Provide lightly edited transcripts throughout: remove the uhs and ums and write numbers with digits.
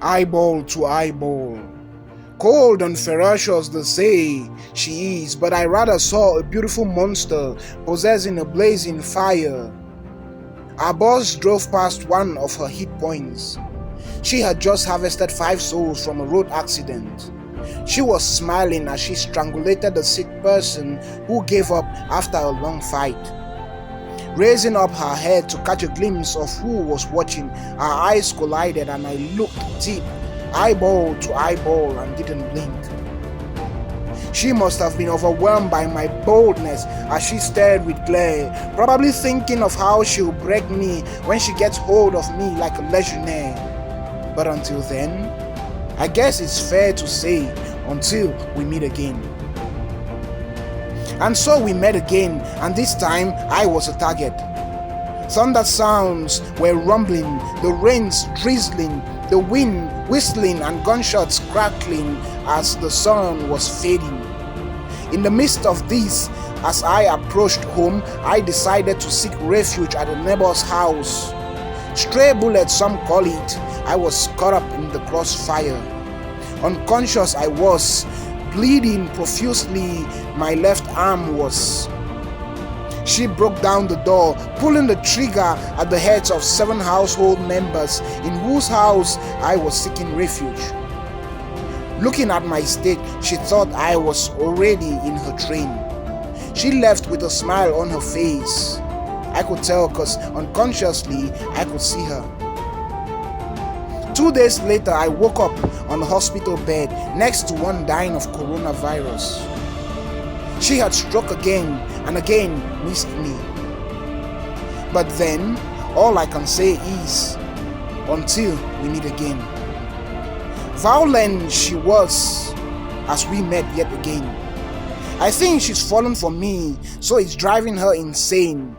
eyeball to eyeball. Cold and ferocious they say she is, but I rather saw a beautiful monster possessing a blazing fire. Our boss drove past one of her hit points. She had just harvested 5 souls from a road accident. She was smiling as she strangulated a sick person who gave up after a long fight. Raising up her head to catch a glimpse of who was watching, our eyes collided and I looked deep, eyeball to eyeball, and didn't blink. She must have been overwhelmed by my boldness as she stared with glare, probably thinking of how she'll break me when she gets hold of me like a legionnaire. But until then, I guess it's fair to say, until we meet again. And so we met again, and this time I was a target. Thunder sounds were rumbling, the rains drizzling, the wind whistling, and gunshots crackling as the sun was fading. In the midst of this, as I approached home, I decided to seek refuge at a neighbor's house. Stray bullets, some call it. I was caught up in the crossfire. Unconscious I was, bleeding profusely, my left arm was. She broke down the door, pulling the trigger at the heads of 7 household members in whose house I was seeking refuge. Looking at my state, she thought I was already in her train. She left with a smile on her face. I could tell because unconsciously I could see her. 2 days later, I woke up on a hospital bed next to one dying of coronavirus. She had struck again and again missed me. But then, all I can say is, until we meet again. Violent she was as we met yet again. I think she's fallen for me, so it's driving her insane.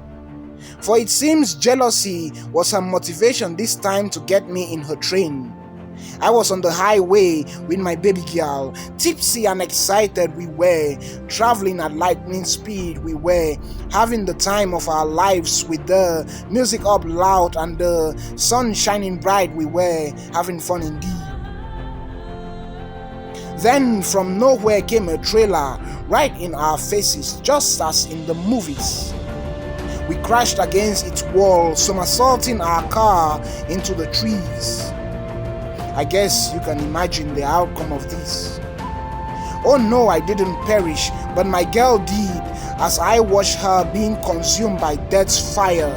For it seems jealousy was her motivation this time to get me in her train. I was on the highway with my baby girl, tipsy and excited we were, traveling at lightning speed we were, having the time of our lives with the music up loud and the sun shining bright we were, having fun indeed. Then from nowhere came a trailer right in our faces, just as in the movies. We crashed against its wall, somersaulting our car into the trees. I guess you can imagine the outcome of this. Oh no, I didn't perish, but my girl did, as I watched her being consumed by death's fire,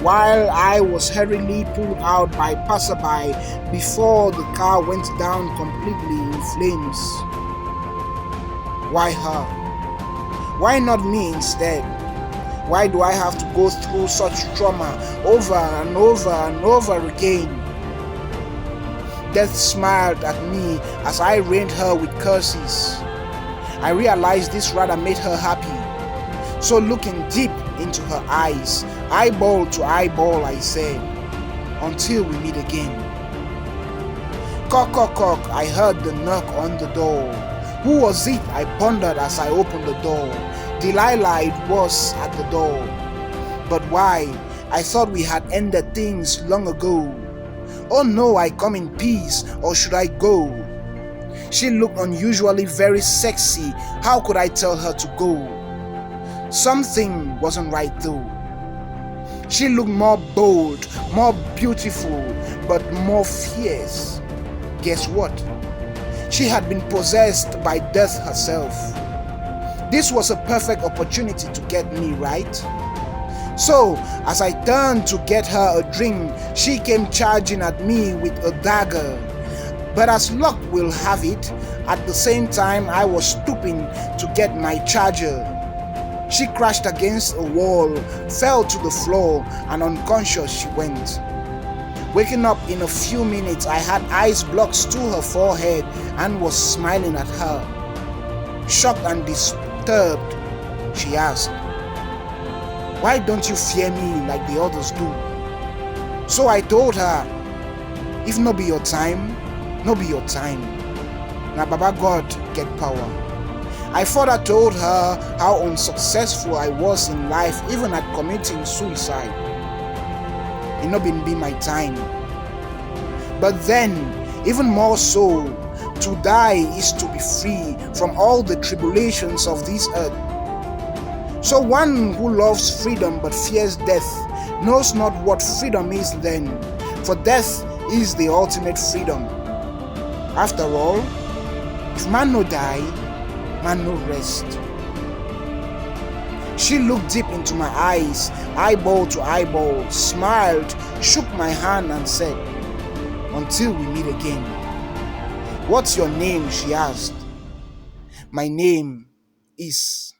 while I was hurriedly pulled out by passerby before the car went down completely in flames. Why her? Why not me instead? Why do I have to go through such trauma over and over and over again? Death smiled at me as I rained her with curses. I realized this rather made her happy. So looking deep into her eyes, eyeball to eyeball, I said, until we meet again. Cock, cock, cock, I heard the knock on the door. Who was it? I pondered as I opened the door. Delilah it was at the door. But why? I thought we had ended things long ago. Oh no, I come in peace, or should I go? She looked unusually very sexy. How could I tell her to go? Something wasn't right though. She looked more bold, more beautiful, but more fierce. Guess what? She had been possessed by death herself. This was a perfect opportunity to get me, right? So, as I turned to get her a drink, she came charging at me with a dagger. But as luck will have it, at the same time I was stooping to get my charger. She crashed against a wall, fell to the floor, and unconscious she went. Waking up in a few minutes, I had ice blocks to her forehead and was smiling at her. Shocked and disturbed, she asked, "Why don't you fear me like the others do?" So I told her, "If no be your time, no be your time. Na Baba God get power." I further told her how unsuccessful I was in life, even at committing suicide. It no been be my time. But then, Even more so, to die is to be free from all the tribulations of this earth. So one who loves freedom but fears death knows not what freedom is then, for death is the ultimate freedom. After all, if man no die, man no rest. She looked deep into my eyes, eyeball to eyeball, smiled, shook my hand and said, "Until we meet again." "What's your name?" she asked. "My name is